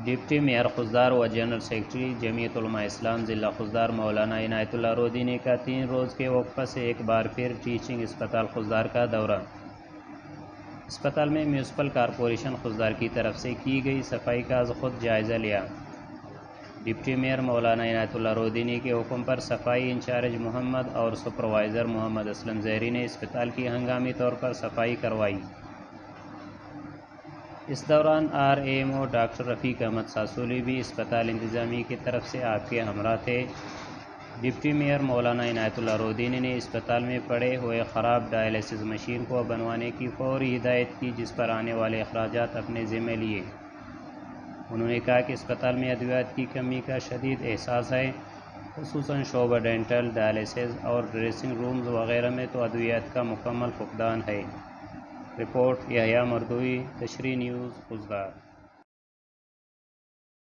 Deputy mayor Khuzdar و general secretary جمعیت علماء اسلام ضلع خضدار مولانا عنایت اللہ رودینی کا 3 روز کے وقفہ سے ایک بار پھر ٹیچنگ اسپتال خضدار کا دورہ۔ اسپتال میں میونسپل کارپوریشن خضدار کی طرف سے کی گئی صفائی کا خود جائزہ لیا۔ ڈپٹی میئر مولانا عنایت اللہ رودینی کے حکم پر صفائی انچارج محمد اور سپروائزر محمد اسلم زہری نے اسپتال کی ہنگامی طور پر صفائی کروائی۔ اس دوران RAMO ڈاکٹر رفیق احمد ساسولی بھی اسپتال انتظامیہ کی طرف سے آپ کے ہمراہ تھے۔ ڈپٹی میئر مولانا عنایت اللہ رودینی نے اسپتال میں پڑے ہوئے خراب ڈائلیسس مشین کو بنوانے کی فوری ہدایت کی، جس پر آنے والے اخراجات اپنے ذمہ لیے۔ انہوں نے کہا کہ اسپتال میں ادویات کی کمی کا شدید احساس ہے، خصوصاً شعبہ ڈینٹل، ڈائلیسس اور ڈریسنگ رومز وغیرہ میں تو ادویات کا مکمل فقدان ہے۔ رپورٹ یحییٰ مردوی، تشریح نیوز، خضدار۔